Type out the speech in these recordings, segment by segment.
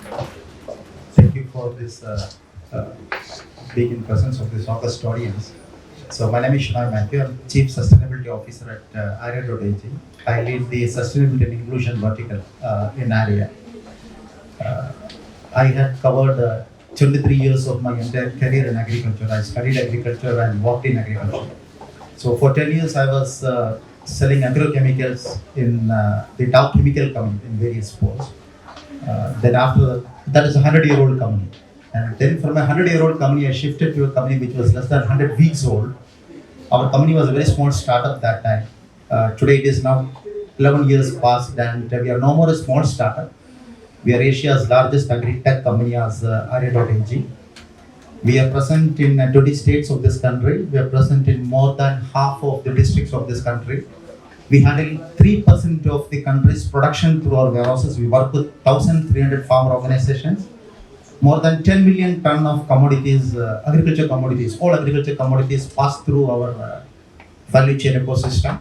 Thank you for this uh, being in presence of this august audience. So my name is Shinoy Matthew. I'm Chief Sustainability Officer at ARIA.AG. I lead the Sustainability and Inclusion vertical in ARIA. Uh, I had covered 23 years of my entire career in agriculture. I studied agriculture and worked in agriculture. So for 10 years I was selling agrochemicals in the Dow Chemical company in various ports. Then after that is a 100-year-old company. And then from a 100-year-old company, I shifted to a company which was less than 100 weeks old. Our company was a very small startup that time. Today it is now 11 years past, and we are no more a small startup. We are Asia's largest agri-tech company as ARIA.AG. We are present in 20 states of this country. We are present in more than half of the districts of this country. We handle 3% of the country's production through our warehouses. We work with 1,300 farmer organizations. More than 10 million ton of commodities, agriculture commodities, all agriculture commodities pass through our value chain ecosystem.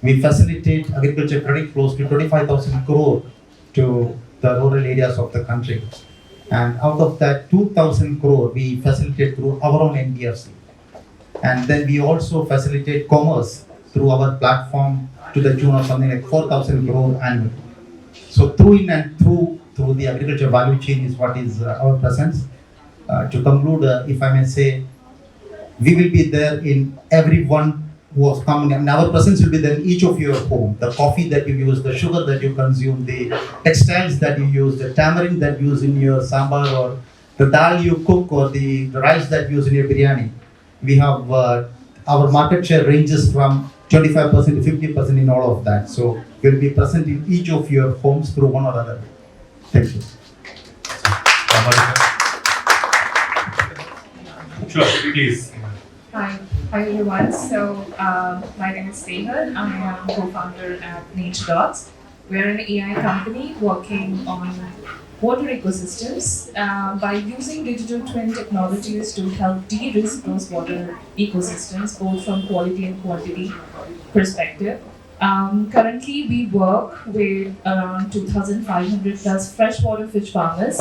We facilitate agriculture credit close to 25,000 crore to the rural areas of the country. And out of that 2,000 crore, we facilitate through our own NBFC. And then we also facilitate commerce through our platform to the tune of something like 4,000 crore annually. So through in and through the agriculture value chain is what is our presence. To conclude, if I may say, we will be there in everyone who has come, and our presence will be there in each of your home. The coffee that you use, the sugar that you consume, the textiles that you use, the tamarind that you use in your sambar, or the dal you cook, or the rice that you use in your biryani. We have our market share ranges from 25% to 50% in all of that. So we'll be present in each of your homes through one or other way. Thank you. Sure, please. Hi everyone. So my name is Stehal. I am co-founder at Nature. We're an AI company working on water ecosystems by using digital twin technologies to help de-risk those water ecosystems, both from quality and quantity perspective. Currently, we work with around 2,500 plus freshwater fish farmers.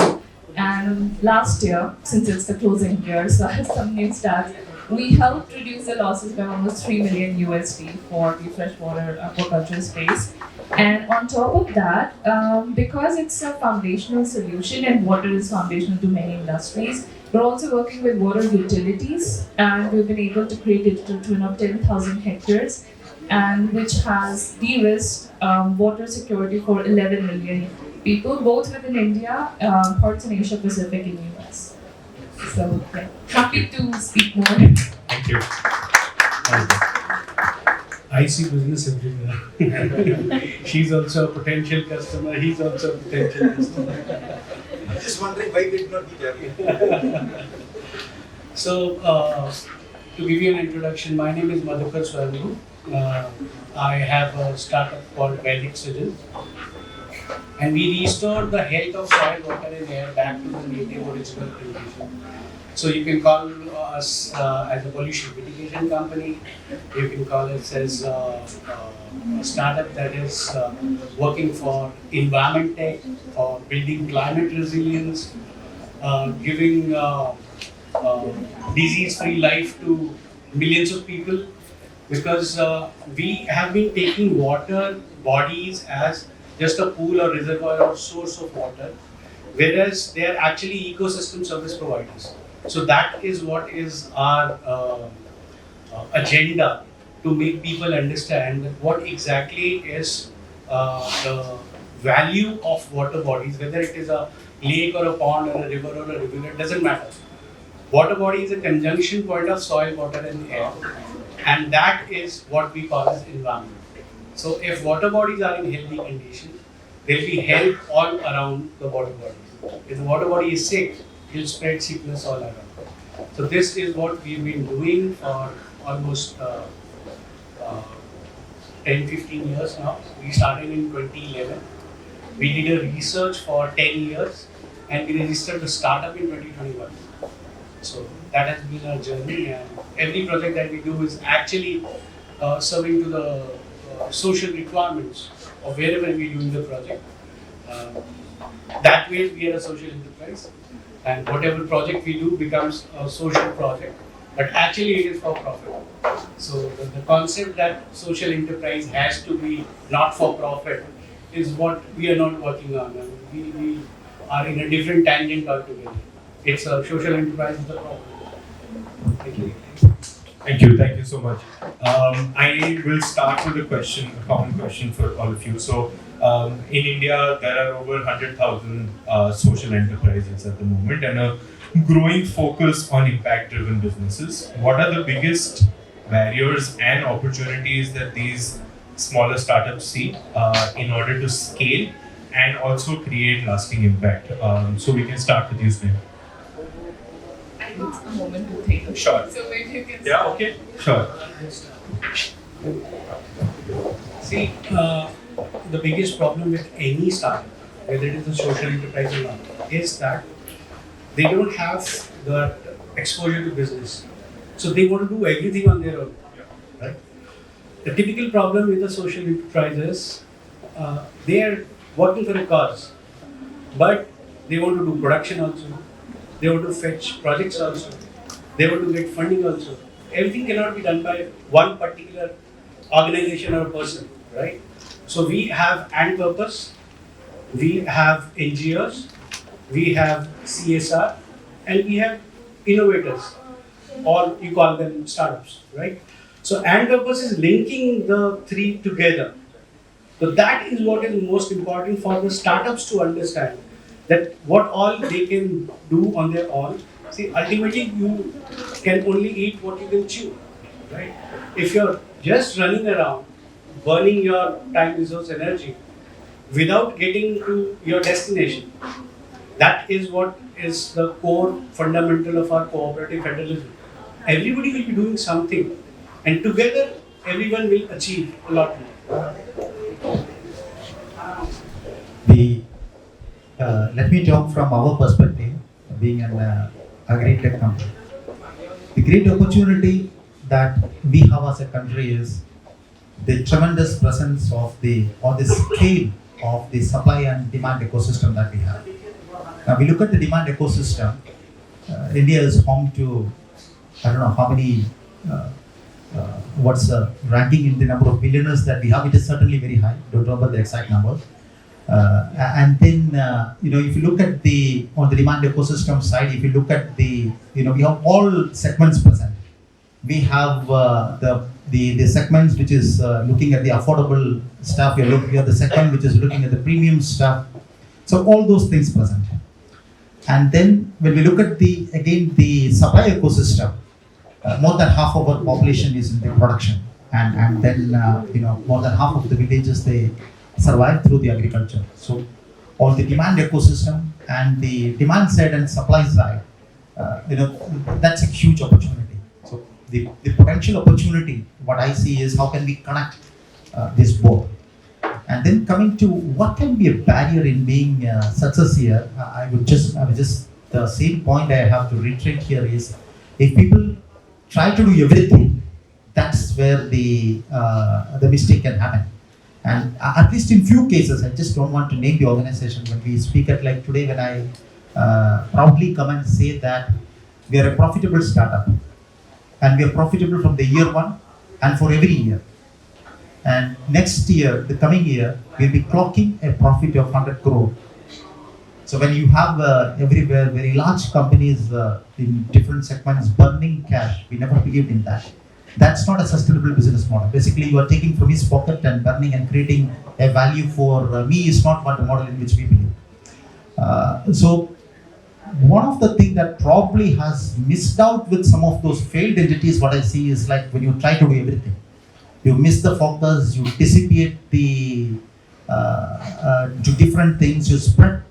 And last year, since it's the closing year, so I have some new stats, we helped reduce the losses by almost 3 million USD for the freshwater aquaculture space. And on top of that, because it's a foundational solution and water is foundational to many industries, we're also working with water utilities, and we've been able to create digital twin of 10,000 hectares, and which has de-risked water security for 11 million people, both within India, parts in Asia Pacific, and US. So, yeah, happy to speak more. Thank you. I see business everywhere. She's also a potential customer. He's also a potential customer. I'm just wondering why we did not be there. So, to give you an introduction, my name is Madhukar Swarnu. I have a startup called Vedic Sigil, and we restore the health of soil, water, and air back to the native original condition. So you can call us as a pollution mitigation company. You can call us as a startup that is working for environment tech, for building climate resilience, giving disease-free life to millions of people. Because we have been taking water bodies as just a pool or reservoir or source of water, whereas they are actually ecosystem service providers. So that is what is our agenda, to make people understand what exactly is the value of water bodies, whether it is a lake or a pond or a river or a rivulet, doesn't matter. Water body is a conjunction point of soil, water and air. And that is what we call as environment. So if water bodies are in healthy condition, there will be health all around the water body. If the water body is sick, it will spread sickness all around. So this is what we've been doing for almost 10-15 years now. We started in 2011. We did a research for 10 years and we registered the startup in 2021. So that has been our journey, and every project that we do is actually serving to the social requirements of wherever we're doing the project. That way we are a social enterprise, and whatever project we do becomes a social project, but actually it is for profit. So the concept that social enterprise has to be not for profit is what we are not working on. I mean, we are in a different tangent altogether. It's a social enterprise with a profit. Thank you. Thank you so much. I will start with a common question for all of you. So, in India, there are over 100,000 social enterprises at the moment and a growing focus on impact-driven businesses. What are the biggest barriers and opportunities that these smaller startups see in order to scale and also create lasting impact? So we can start with you, Sneha. I need a moment to think. Sure. So maybe you can. Yeah, okay. Sure. See, the biggest problem with any startup, whether it is a social enterprise or not, is that they don't have the exposure to business. So they want to do everything on their own, right? The typical problem with the social enterprises, they are working for a cause, but they want to do production also. They want to fetch projects also. They want to get funding also. Everything cannot be done by one particular organization or person, right? So we have AndPurpose, we have NGOs, we have CSR, and we have innovators, or you call them startups, right? So AndPurpose is linking the three together. So that is what is most important for the startups to understand, that what all they can do on their own. See, ultimately you can only eat what you can chew, right? If you're just running around, burning your time, resource, energy, without getting to your destination, that is what is the core fundamental of our cooperative federalism. Everybody will be doing something, and together everyone will achieve a lot more. Let me talk from our perspective, being an agri-tech company. The great opportunity that we have as a country is the tremendous presence of or the scale of the supply and demand ecosystem that we have. Now we look at the demand ecosystem. India is home to, I don't know how many, what's the ranking in the number of billionaires that we have. It is certainly very high. Don't remember the exact number. And then, if you look at on the demand ecosystem side, if you look at we have all segments present. We have the segments which is looking at the affordable stuff. We have the segment which is looking at the premium stuff. So all those things present. And then when we look at the supply ecosystem, more than half of our population is in the production, and then more than half of the villages, they survive through the agriculture. So all the demand ecosystem and the demand side and supply side, that's a huge opportunity. So the potential opportunity, what I see is how can we connect this both. And then coming to what can be a barrier in being success here, I would just the same point I have to reiterate here is, if people try to do everything, that's where the mistake can happen. And at least in few cases, I just don't want to name the organization. When we speak at like today, when I proudly come and say that we are a profitable startup, and we are profitable from the year one and for every year. And next year, the coming year, we'll be clocking a profit of 100 crore. So when you have everywhere very large companies in different segments burning cash, we never believed in that. That's not a sustainable business model. Basically, you are taking from his pocket and burning and creating a value for me is not what the model in which we believe. So one of the things that probably has missed out with some of those failed entities, what I see is like when you try to do everything, you miss the focus, you dissipate to different things, you spread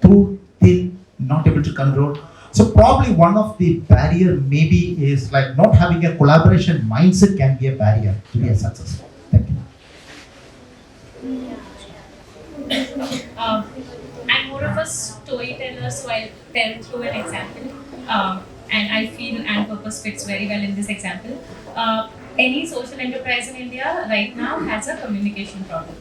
too thin, not able to control. So probably one of the barrier maybe is like not having a collaboration mindset can be a barrier to be a success. Thank you. I'm more of a storyteller, so I'll tell through an example. And I feel AndPurpose fits very well in this example. Any social enterprise in India right now has a communication problem.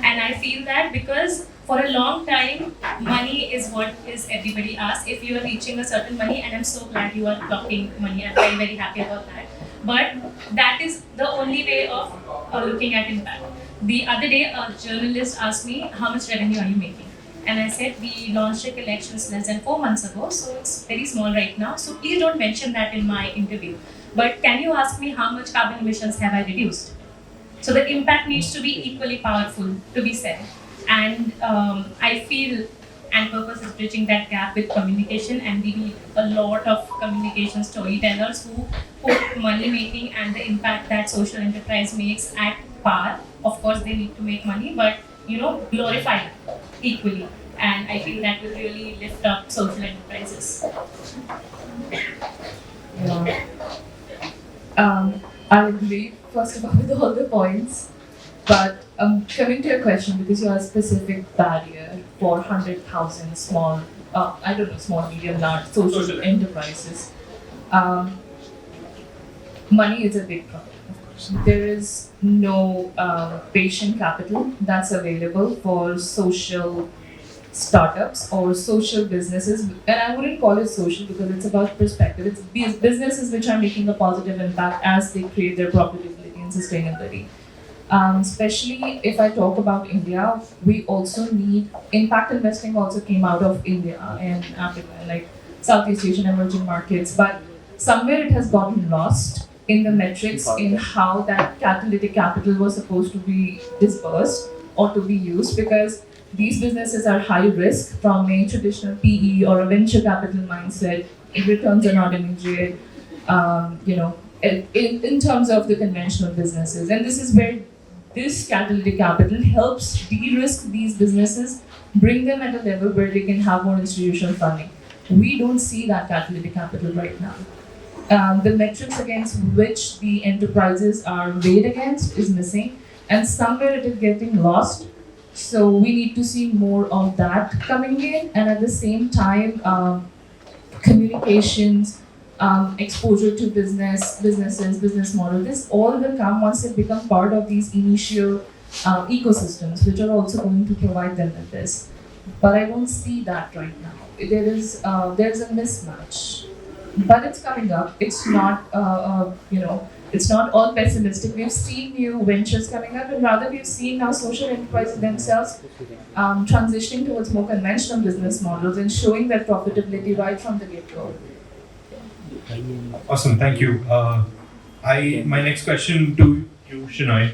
And And I feel that because for a long time, money is what is everybody asks. If you are reaching a certain money, and I'm so glad you are talking money, I'm very, very happy about that. But that is the only way of looking at impact. The other day, a journalist asked me, how much revenue are you making? And I said, we launched a collections less than 4 months ago, so it's very small right now. So please don't mention that in my interview. But can you ask me how much carbon emissions have I reduced? So the impact needs to be equally powerful to be said. And I feel AndPurpose is bridging that gap with communication, and we need a lot of communication storytellers who put money making and the impact that social enterprise makes at par. Of course, they need to make money, but glorify it equally. And I feel that will really lift up social enterprises. Yeah. I agree, first of all, with all the points. But coming to your question, because you have a specific barrier for 100,000 small, small, medium, large social enterprises, money is a big problem. There is no patient capital that's available for social startups or social businesses, and I wouldn't call it social because it's about perspective. It's businesses which are making a positive impact as they create their profitability and sustainability. Especially if I talk about India, we also need impact investing. Also came out of India and Africa, like Southeast Asian emerging markets, but somewhere it has gotten lost in the metrics in how that catalytic capital was supposed to be dispersed or to be used, because these businesses are high risk from a traditional PE or a venture capital mindset. Returns are not immediate, in terms of the conventional businesses. And this is where this catalytic capital helps de-risk these businesses, bring them at a level where they can have more institutional funding. We don't see that catalytic capital right now. The metrics against which the enterprises are weighed against is missing, and somewhere it is getting lost. So we need to see more of that coming in, and at the same time, communications, exposure to businesses, business model. This all will come once they become part of these initial ecosystems, which are also going to provide them with this. But I don't see that right now. There's a mismatch, but it's coming up. It's not it's not all pessimistic. We've seen new ventures coming up, and rather we've seen now social enterprises themselves transitioning towards more conventional business models and showing that profitability right from the get-go. Awesome, thank you. My next question to you, Shinoy.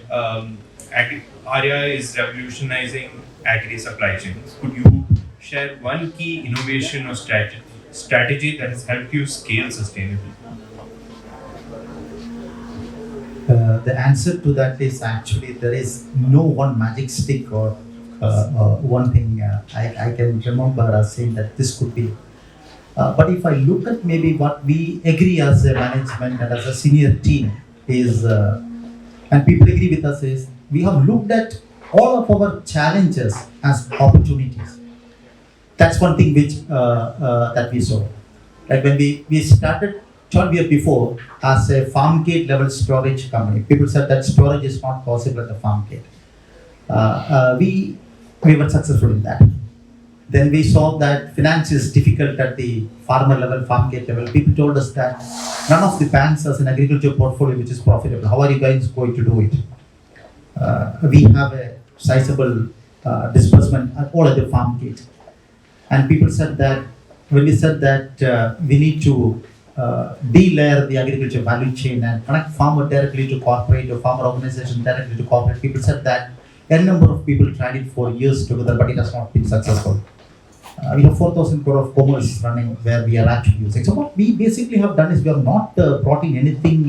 Arya is revolutionizing agri supply chains. Could you share one key innovation or strategy that has helped you scale sustainably? The answer to that is actually there is no one magic stick or one thing I can remember as saying that this could be. But if I look at maybe what we agree as a management and as a senior team is, and people agree with us, is we have looked at all of our challenges as opportunities. That's one thing which that we saw. Like when we started 12 years before as a farm gate level storage company, people said that storage is not possible at the farm gate. We were successful in that. Then we saw that finance is difficult at the farmer level, farm gate level. People told us that none of the banks has an agriculture portfolio which is profitable. How are you guys going to do it? We have a sizable disbursement all at the farm gate. And people said that, when we said that we need to de-layer the agriculture value chain and connect farmer directly to corporate or farmer organization directly to corporate, people said that a number of people tried it for years together, but it has not been successful. We have 4,000 crore of commerce running where we are actually using. So what we basically have done is we have not brought in anything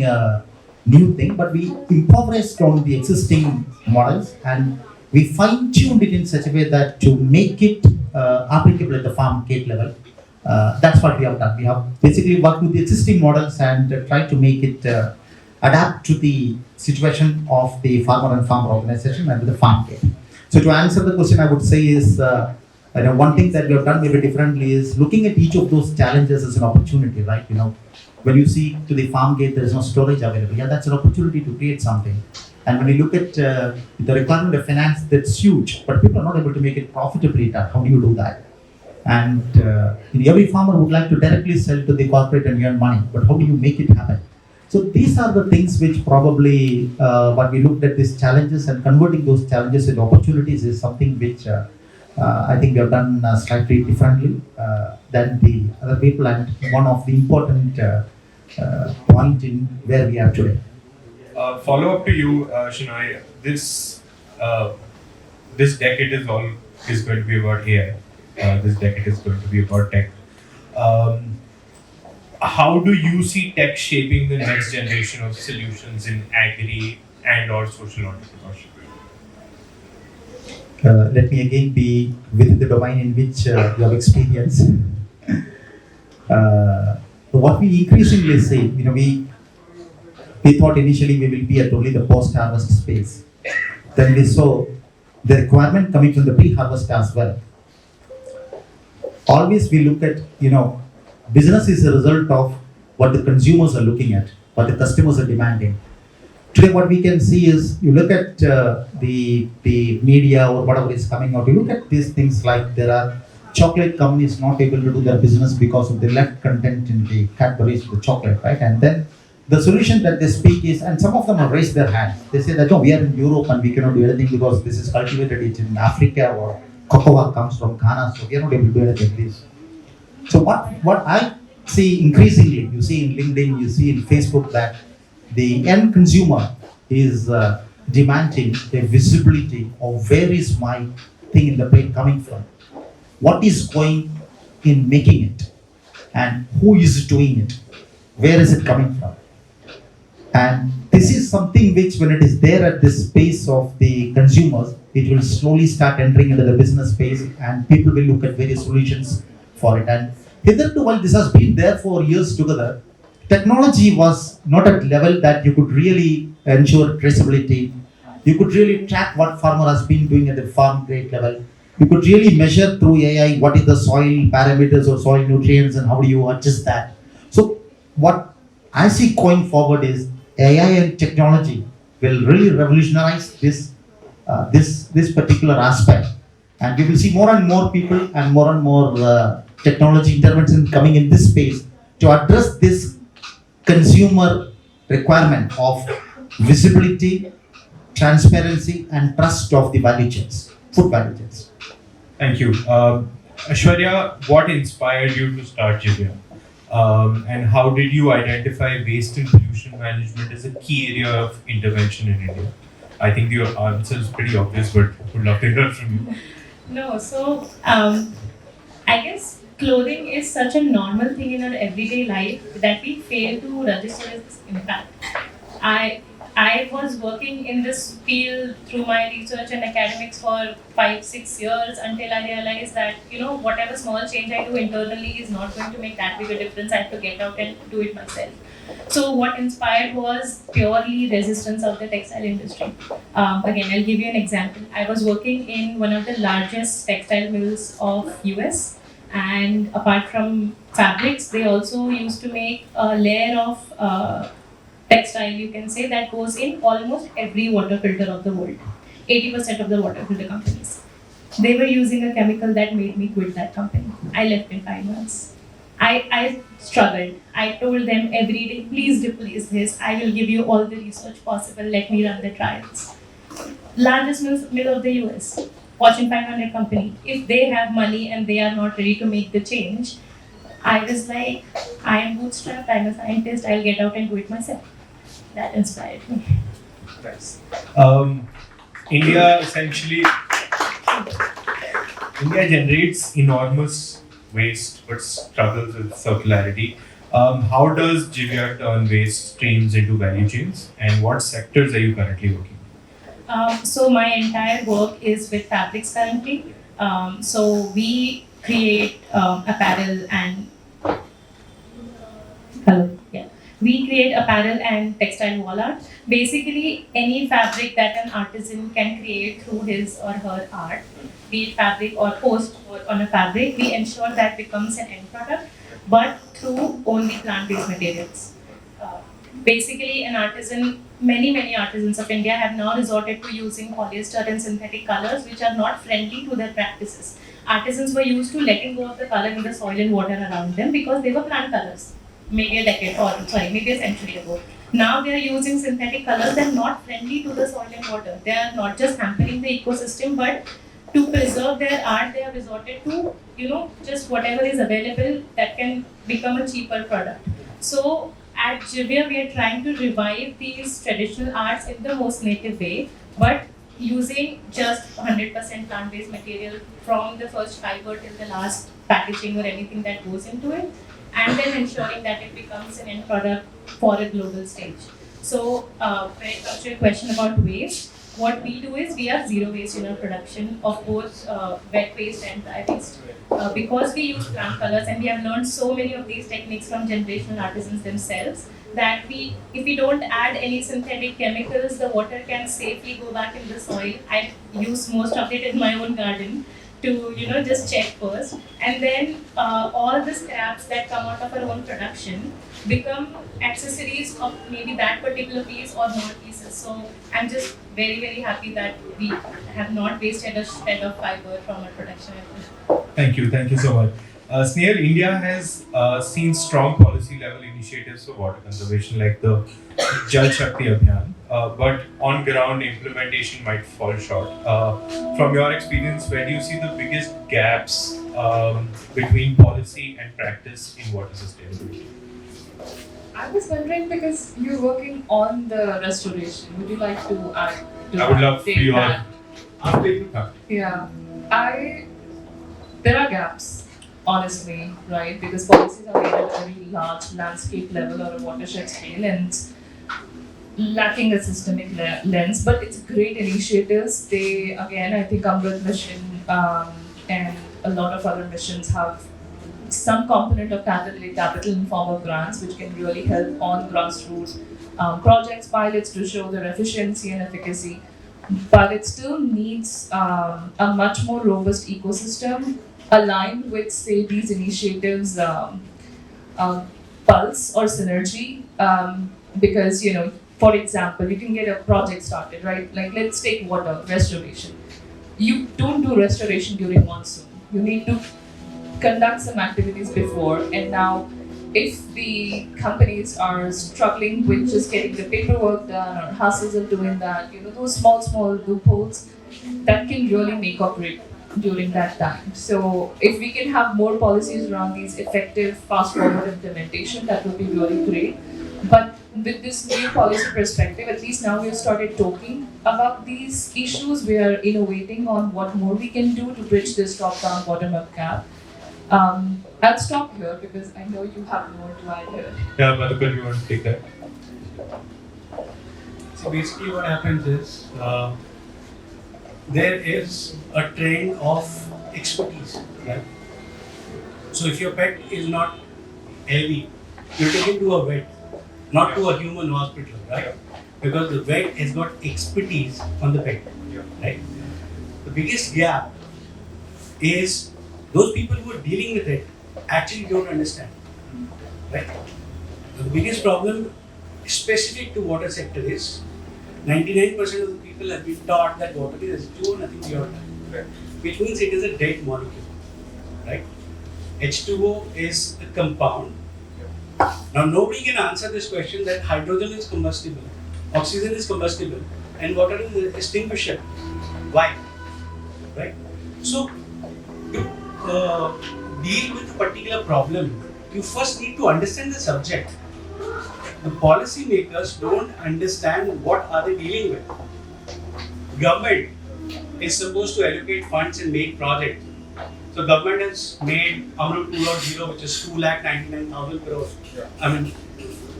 new thing, but we impoverished on the existing models and we fine-tuned it in such a way that to make it applicable at the farm gate level. That's what we have done. We have basically worked with the existing models and tried to make it adapt to the situation of the farmer and farmer organization and the farm gate. So to answer the question, I would say is one thing that we have done maybe differently is looking at each of those challenges as an opportunity, right? When you see to the farm gate, there is no storage available. Yeah, that's an opportunity to create something. And when you look at the requirement of finance, that's huge, but people are not able to make it profitably. How do you do that? And every farmer would like to directly sell to the corporate and earn money, but how do you make it happen? So these are the things which probably, when we looked at these challenges and converting those challenges into opportunities is something which I think we have done slightly differently than the other people, and one of the important point in where we are today. Follow up to you, Shinoy. This decade is going to be about AI. This decade is going to be about tech. How do you see tech shaping the next generation of solutions in agri and/or social entrepreneurship? Let me again be within the domain in which you have experience. What we increasingly see, we thought initially we will be at only the post-harvest space. Then we saw the requirement coming from the pre-harvest as well. Always we look at, business is a result of what the consumers are looking at, what the customers are demanding. Today what we can see is, you look at the media or whatever is coming out, you look at these things like there are chocolate companies not able to do their business because of the left content in the Cadbury's, the chocolate, right? And then the solution that they speak is, and some of them have raised their hands. They say that, no, we are in Europe and we cannot do anything because this is cultivated in Africa, or cocoa comes from Ghana, so we are not able to do anything like this. So what I see increasingly, you see in LinkedIn, you see in Facebook, that the end consumer is demanding a visibility of where is my thing in the plate coming from, what is going in making it, and who is doing it, where is it coming from. And this is something which, when it is there at the space of the consumers, it will slowly start entering into the business space, and people will look at various solutions for it. And hitherto, while this has been there for years together, technology was not at level that you could really ensure traceability. You could really track what farmer has been doing at the farm grade level. You could really measure through AI what is the soil parameters or soil nutrients and how do you adjust that. So what I see going forward is AI and technology will really revolutionize this particular aspect, and we will see more and more people and more technology intervention coming in this space to address this consumer requirement of visibility, transparency, and trust of the value chains, food value chains. Thank you. Aishwarya, what inspired you to start Jivya? And how did you identify waste and pollution management as a key area of intervention in India? I think your answer is pretty obvious, but would love to hear from you. No, so I guess clothing is such a normal thing in our everyday life that we fail to register its impact. I was working in this field through my research and academics for 5-6 years until I realized that, whatever small change I do internally is not going to make that big a difference. I have to get out and do it myself. So what inspired was purely resistance of the textile industry. Again, I'll give you an example. I was working in one of the largest textile mills of US, and apart from fabrics, they also used to make a layer of textile, you can say, that goes in almost every water filter of the world. 80% of the water filter companies. They were using a chemical that made me quit that company. I left in 5 months. I struggled. I told them every day, please replace this. I will give you all the research possible. Let me run the trials. Largest mill of the US, Fortune 500 company. If they have money and they are not ready to make the change, I was like, I am bootstrapped, I'm a scientist, I'll get out and do it myself. That inspired me. Nice. India generates enormous waste but struggles with circularity. How does Jivya turn waste streams into value chains, and what sectors are you currently working in? So my entire work is with fabrics currently. So we create apparel and we create apparel and textile wall art. Basically, any fabric that an artisan can create through his or her art, be it fabric or post on a fabric, we ensure that becomes an end product, but through only plant-based materials. Basically, an artisan many artisans of India have now resorted to using polyester and synthetic colors which are not friendly to their practices. Artisans were used to letting go of the color in the soil and water around them because they were plant colors, maybe a decade or maybe a century ago. Now they are using synthetic colors that are not friendly to the soil and water. They are not just hampering the ecosystem, but to preserve their art, they have resorted to, just whatever is available that can become a cheaper product. So at Jivia, we are trying to revive these traditional arts in the most native way, but using just 100% plant-based material from the first fiber till the last packaging or anything that goes into it, and then ensuring that it becomes an end product for a global stage. So when it comes to your question about waste, what we do is we are zero waste in our production of both wet waste and dry waste. Because we use plant colors and we have learned so many of these techniques from generational artisans themselves, that if we don't add any synthetic chemicals, the water can safely go back in the soil. I use most of it in my own garden to just check first, and then all the scraps that come out of our own production become accessories of maybe that particular piece or more pieces. So I'm just very happy that we have not wasted a shred of fiber from our production effort. Thank you so much. Snehal, India has seen strong policy level initiatives for water conservation like the Jal Shakti Abhiyan, but on ground implementation might fall short. From your experience, where do you see the biggest gaps between policy and practice in water sustainability? I was wondering, because you're working on the restoration, would you like to add to I would love for take your that? After you. Yeah, there are gaps, honestly, right? Because policies are made at a very large landscape level or a watershed scale and lacking a systemic lens. But it's great initiatives. They, again, I think Amrit Mission and a lot of other missions have some component of capital in form of grants, which can really help on grassroots projects, pilots to show their efficiency and efficacy. But it still needs a much more robust ecosystem aligned with, say, these initiatives' pulse or synergy. Because, for example, you can get a project started, right? Like, let's take water restoration. You don't do restoration during monsoon. You need to conduct some activities before, and now if the companies are struggling with just getting the paperwork done or hassles of doing that, those small loopholes that can really make or break during that time. So if we can have more policies around these effective fast forward implementation, that would be really great. But with this new policy perspective, at least now we've started talking about these issues. We are innovating on what more we can do to bridge this top-down, bottom-up gap. I'll stop here because I know you have more to add here. Yeah, Madhukar, you want to take that? So basically what happens is, there is a trend of expertise, right? So if your pet is not healthy, you take him to a vet, not to a human hospital, right? Because the vet has got expertise on the pet, right? The biggest gap is those people who are dealing with it actually don't understand, right? The biggest problem specific to water sector is 99% of the people have been taught that water is H2O, nothing beyond that, which means it is a dead molecule, right? H2O is a compound. Now nobody can answer this question that hydrogen is combustible, oxygen is combustible, and water is extinguishable. Why? Right? So to deal with a particular problem, you first need to understand the subject. The policy makers don't understand what are they dealing with. Government is supposed to allocate funds and make projects. So government has made Amrut 2.0, which is 2,99,000 crores. I mean,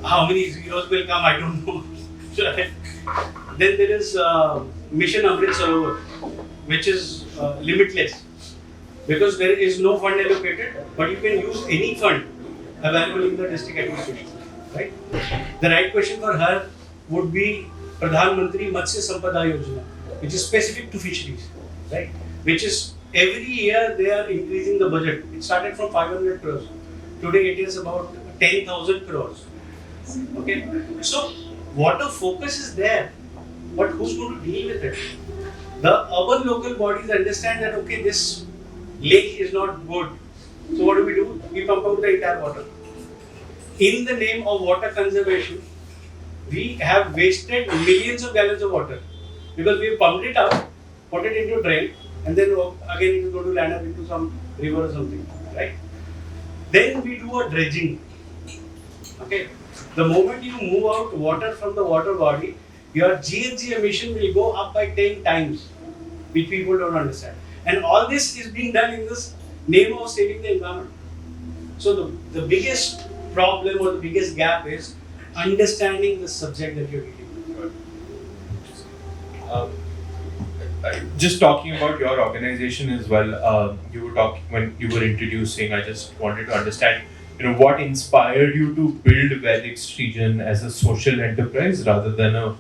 how many zeros will come, I don't know. Then there is Mission Amrit Sarovar, which is limitless. Because there is no fund allocated, but you can use any fund available in the district administration, right? The right question for her would be Pradhan Mantri Matsya Sampada Yojana, which is specific to fisheries, right? Which is every year they are increasing the budget. It started from 500 crores. Today it is about 10,000 crores. Okay, so water focus is there, but who's going to deal with it? The urban local bodies understand that, okay, this lake is not good. So what do? We pump out the entire water. In the name of water conservation, we have wasted millions of gallons of water because we pumped it out, put it into a drain, and then again it is going to land up into some river or something, right? Then we do a dredging. Okay. The moment you move out water from the water body, your GHG emission will go up by 10 times, which people don't understand. And all this is being done in this name of saving the environment. So the biggest problem or the biggest gap is understanding the subject that you're dealing with. Just talking about your organization as well, you were talking when you were introducing. I just wanted to understand, what inspired you to build Well-X region as a social enterprise rather than a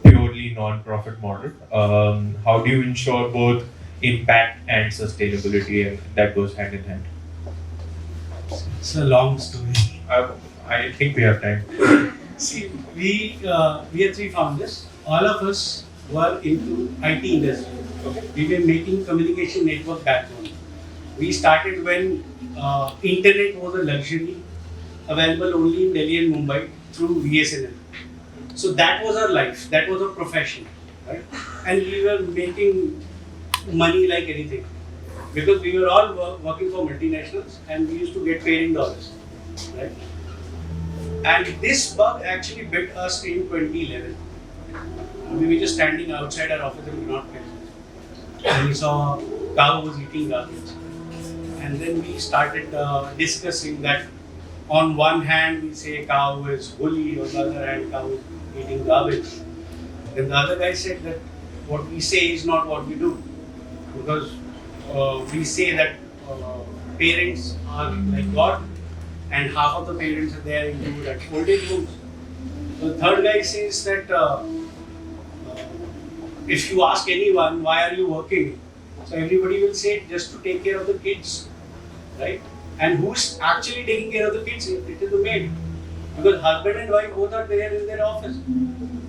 purely non-profit model. How do you ensure both impact and sustainability, and that goes hand in hand? It's a long story. I think we have time. See, we are three founders. All of us were into IT industry. Okay. We were making communication network backbone. We started when internet was a luxury, available only in Delhi and Mumbai through VSNL. So that was our life. That was our profession, right? And we were making money like anything because we were all working for multinationals and we used to get paid in dollars, right? And this bug actually bit us in 2011. We were just standing outside our office in North Place and we saw a cow was eating garbage. And then we started discussing that on one hand we say cow is holy, on the other hand cow is eating garbage. Then the other guy said that what we say is not what we do, because we say that parents are like God and half of the parents are there into that old age homes. So the third guy says that if you ask anyone why are you working, so everybody will say just to take care of the kids, right? And who's actually taking care of the kids? It is the maid, because husband and wife both are there in their office.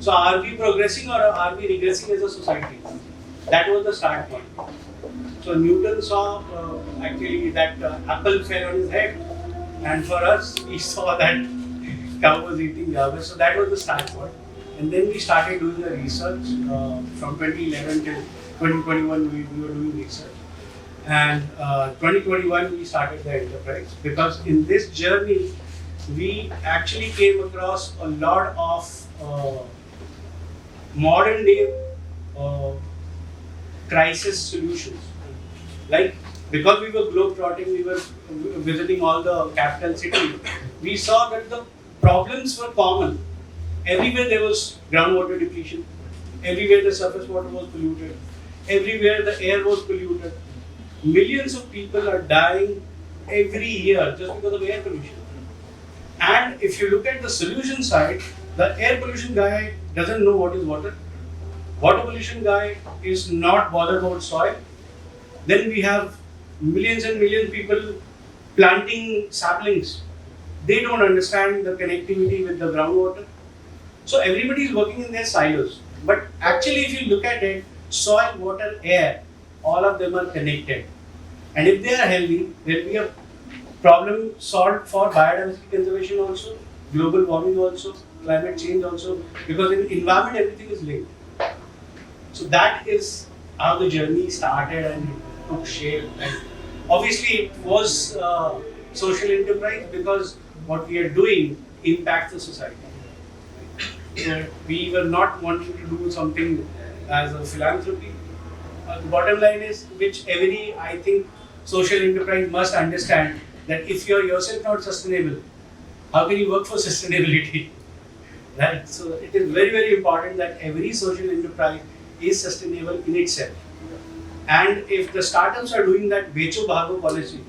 So are we progressing or are we regressing as a society? That was the start point. So Newton saw actually that apple fell on his head, and for us we saw that cow was eating garbage. So that was the start point. And then we started doing the research from 2011 till 2021 we were doing research. And 2021 we started the enterprise, because in this journey we actually came across a lot of modern day crisis solutions. Like, because we were globe-trotting, we were visiting all the capital cities, we saw that the problems were common. Everywhere there was groundwater depletion, everywhere the surface water was polluted, everywhere the air was polluted. Millions of people are dying every year just because of air pollution. And if you look at the solution side, the air pollution guy doesn't know what is water. Water pollution guy is not bothered about soil. Then we have millions and millions of people planting saplings. They don't understand the connectivity with the groundwater. So everybody is working in their silos. But actually if you look at it, soil, water, air, all of them are connected. And if they are healthy, there will be a problem solved for biodiversity conservation also, global warming also, climate change also, because in environment everything is linked. So that is how the journey started and it took shape. And obviously it was social enterprise because what we are doing impacts the society. So we were not wanting to do something as a philanthropy. The bottom line is, which every, I think, social enterprise must understand, that if you are yourself not sustainable, how can you work for sustainability? Right? So it is very, very important that every social enterprise is sustainable in itself. And if the startups are doing that becho bhago policy,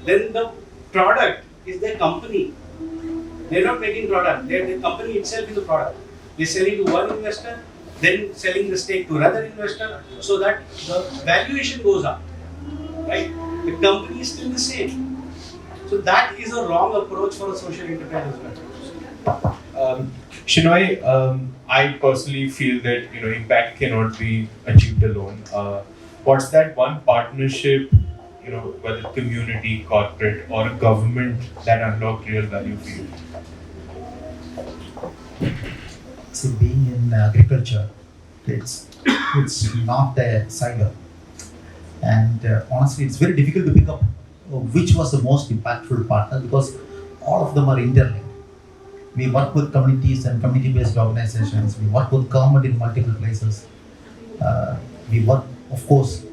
then the product is their company. They are not making product. The company itself is a product. They sell it to one investor, then selling the stake to another investor, so that the valuation goes up. Right? The company is still the same. So that is a wrong approach for a social enterprise as well. Shinoy, I personally feel that impact cannot be achieved alone. What's that one partnership, whether community, corporate, or a government that unlocked real value for you? See, being in agriculture, it's not a silo, and honestly, it's very difficult to pick up which was the most impactful partner because all of them are interlinked. We work with communities and community-based organizations. We work with government in multiple places. We work, of course,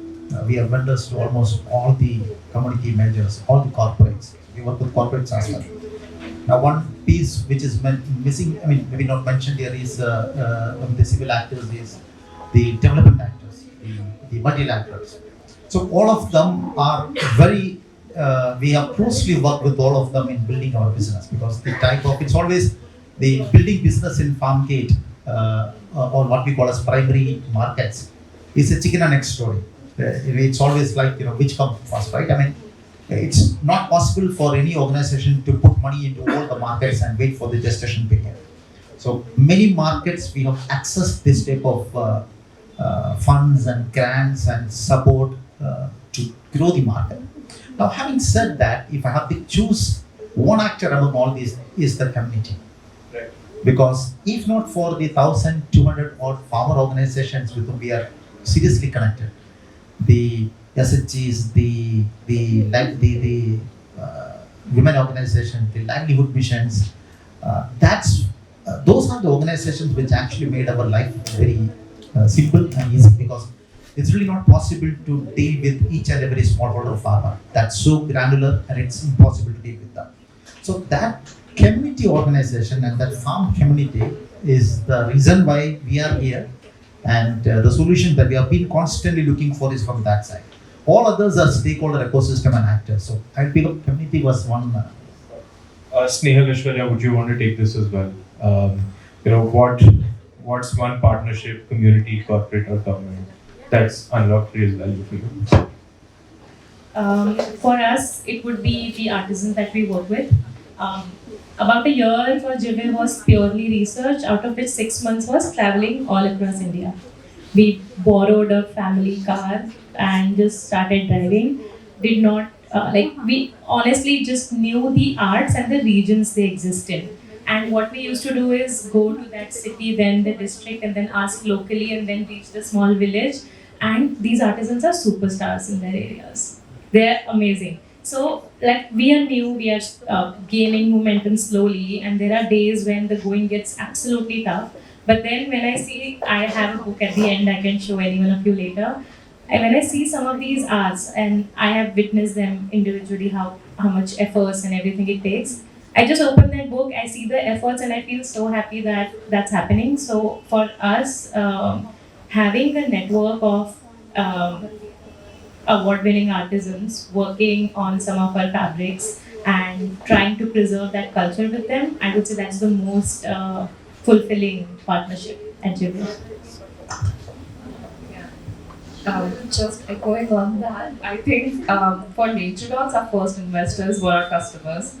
we are vendors to almost all the community majors, all the corporates. We work with corporates as well. Now, one piece which is missing, I mean, maybe not mentioned here, is the civil actors, is the development actors, the multilaterals. So all of them are very, we have closely worked with all of them in building our business because the type of, it's always the building business in farm gate or what we call as primary markets is a chicken and egg story. It's always like, which comes first, right? I mean, it's not possible for any organization to put money into all the markets and wait for the gestation period. So many markets we have accessed this type of funds and grants and support to grow the market. Now, having said that, if I have to choose one actor among all these, is the community. Right. Because if not for the 1,200 odd farmer organizations with whom we are seriously connected, the SHGs, the women organizations, the livelihood missions, those are the organizations which actually made our life very simple and easy because it's really not possible to deal with each and every smallholder farmer. That's so granular and it's impossible to deal with them. So that community organization and that farm community is the reason why we are here, and the solution that we have been constantly looking for is from that side. All others are stakeholder ecosystem and actors. So I feel community was one. Snehal Aishwarya, would you want to take this as well? What's one partnership, community, corporate, or government that's unlocked real value for you? For us, it would be the artisans that we work with. About a year for Jive was purely research, out of which 6 months was traveling all across India. We borrowed a family car and just started driving. Did not, we honestly just knew the arts and the regions they exist in. And what we used to do is go to that city, then the district, and then ask locally, and then reach the small village. And these artisans are superstars in their areas. They're amazing. So, we are new, we are gaining momentum slowly, and there are days when the going gets absolutely tough. But then when I see, I have a book at the end, I can show any one of you later. And when I see some of these arts, and I have witnessed them individually, how much efforts and everything it takes, I just open that book, I see the efforts, and I feel so happy that that's happening. So for us, having a network of award-winning artisans working on some of our fabrics and trying to preserve that culture with them, I would say that's the most fulfilling partnership at Jive. Just echoing on that, I think for Nature Dogs, our first investors were our customers.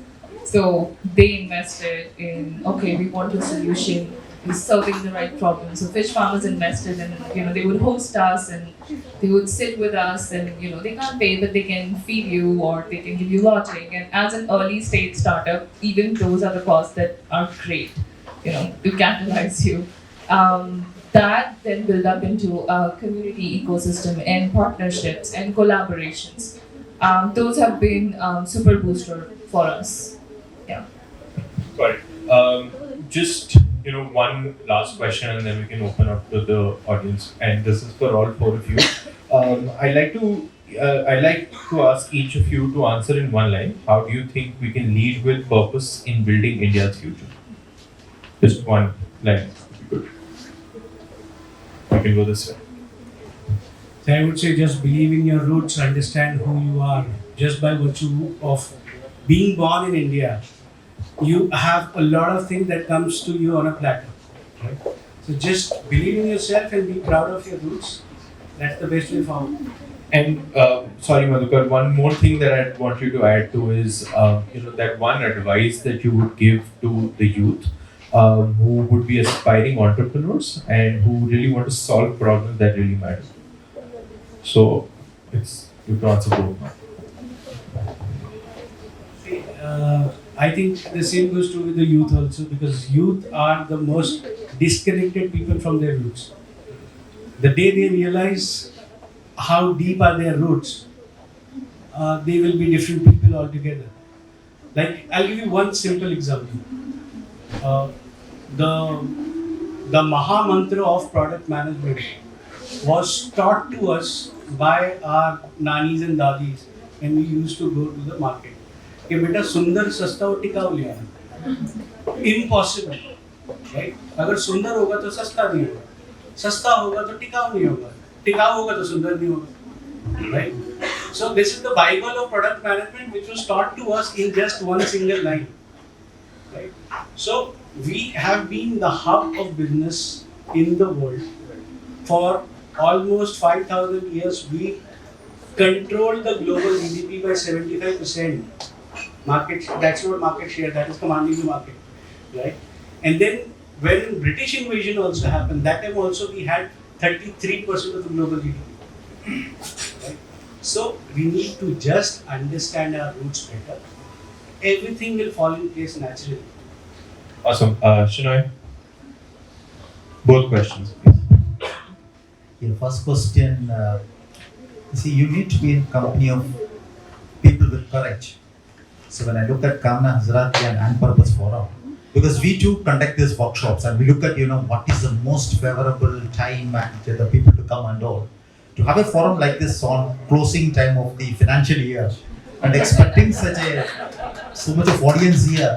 So they invested in, okay, we want a solution, we're serving the right problem. So fish farmers invested and, they would host us and they would sit with us and, they can't pay, but they can feed you or they can give you lodging. And as an early stage startup, even those are the costs that are great, to capitalize you. That then build up into a community ecosystem and partnerships and collaborations. Those have been super booster for us. Yeah. Got it. Just one last question, and then we can open up to the audience. And this is for all four of you. I'd like to ask each of you to answer in one line. How do you think we can lead with purpose in building India's future? Just one line. Good. You can go this way. So I would say just believe in your roots, understand who you are. Just by virtue of being born in India, you have a lot of things that comes to you on a platter. Right? So just believe in yourself and be proud of your roots. That's the best way forward. And sorry, Madhukar, one more thing that I want you to add to is, that one advice that you would give to the youth who would be aspiring entrepreneurs and who really want to solve problems that really matter. So you can answer both now. I think the same goes true with the youth also, because youth are the most disconnected people from their roots. The day they realize how deep are their roots, they will be different people altogether. Like, I'll give you one simple example. Uh, the Maha Mantra of product management was taught to us by our nanis and dadis when we used to go to the market. कि बेटा सुंदर सस्ता और टिकाऊ ले आना. Impossible, right? अगर सुंदर होगा तो सस्ता नहीं होगा, सस्ता होगा तो टिकाऊ नहीं होगा, टिकाऊ होगा तो सुंदर नहीं होगा, right? So this is the Bible of product management, which was taught to us in just one single line, right? So we have been the hub of business in the world for almost 5,000 years. We control the global GDP by 75%. Market, that's not market share, that is commanding the market, right? And then when British invasion also happened, that time also we had 33% of the global GDP, right? So we need to just understand our roots better. Everything will fall in place naturally. Awesome. Shinoy, both questions, please. Your first question, see, you need to be in company of people with courage. So when I look at Kamna Hazrati and AndPurpose Forum, because we too conduct these workshops and we look at, what is the most favorable time and the people to come and all. To have a forum like this on closing time of the financial year and expecting so much of audience here,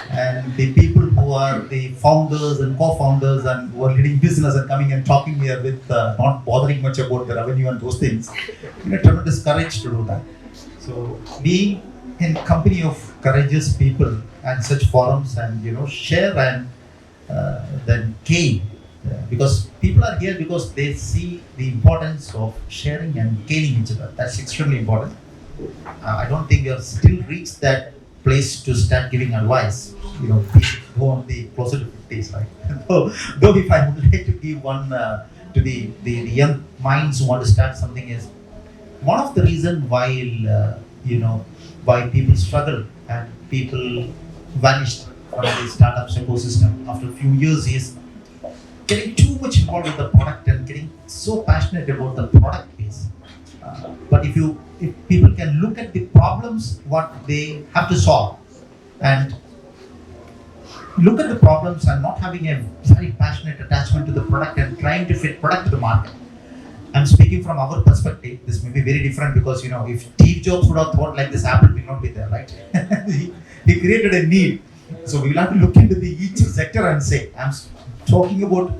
and the people who are the founders and co-founders and who are leading business and coming and talking here with not bothering much about the revenue and those things, tremendous courage to do that. So being in company of courageous people and such forums and share and then gain, because people are here because they see the importance of sharing and gaining each other. That's extremely important. I don't think we have still reached that place to start giving advice. People go on the closer to 50s, right? Though if I would like to give one to the young minds who want to start something, is one of the reasons why people struggle and people vanished from the startups ecosystem after a few years is getting too much involved with the product and getting so passionate about the product piece. But if people can look at the problems, what they have to solve, and look at the problems and not having a very passionate attachment to the product and trying to fit product to the market. I'm speaking from our perspective. This may be very different because if Steve Jobs would have thought like this, Apple will not be there, right? he created a need. So we will have to look into each sector and say, I'm talking about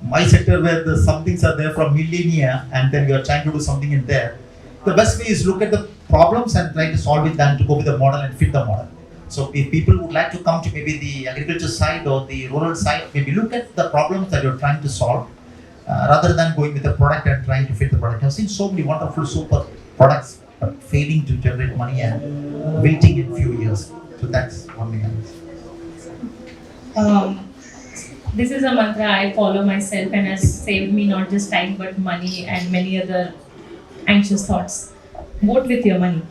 my sector where some things are there from millennia, and then we are trying to do something in there. The best way is look at the problems and try to solve it than to go with the model and fit the model. So if people would like to come to maybe the agriculture side or the rural side, maybe look at the problems that you're trying to solve. Rather than going with the product and trying to fit the product. I've seen so many wonderful super products but failing to generate money and wilting in few years. So that's one thing I would say. This is a mantra I follow myself and has saved me not just time but money and many other anxious thoughts. Vote with your money.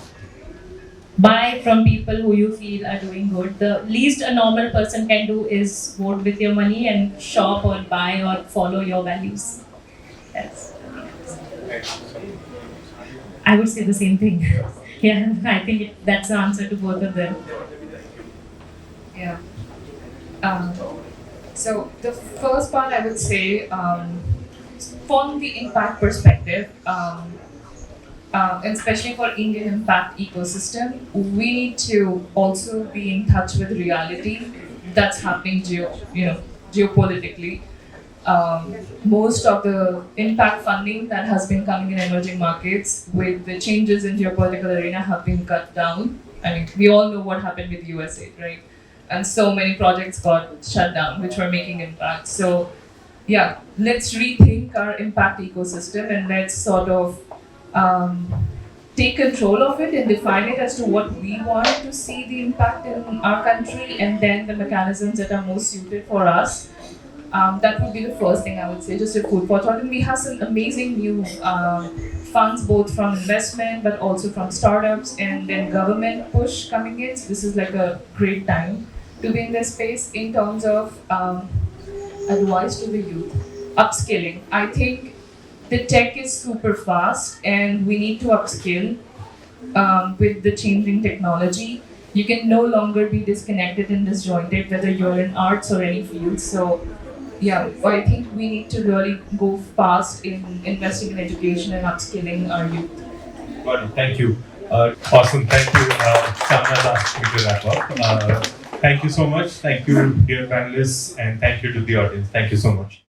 Buy from people who you feel are doing good. The least a normal person can do is vote with your money and shop or buy or follow your values. I would say the same thing. Yeah, I think that's the answer to both of them. Yeah. So the first part I would say, from the impact perspective, especially for Indian impact ecosystem, we need to also be in touch with reality that's happening geopolitically. Most of the impact funding that has been coming in emerging markets with the changes in geopolitical arena have been cut down. I mean, we all know what happened with USA, right? And so many projects got shut down, which were making impact. So, yeah, let's rethink our impact ecosystem and let's sort of take control of it and define it as to what we want to see the impact in our country, and then the mechanisms that are most suited for us. That would be the first thing I would say, just a food for thought. And we have some amazing new funds, both from investment but also from startups, and then government push coming in. So this is like a great time to be in this space. In terms of advice to the youth, upskilling. I think the tech is super fast and we need to upskill with the changing technology. You can no longer be disconnected and disjointed, whether you're in arts or any field. So yeah, I think we need to really go fast in investing in education and upskilling our youth. Got it. Thank you. Awesome. Thank you. Samna's asked me to wrap up. Thank you so much. Thank you, dear panelists, and thank you to the audience. Thank you so much.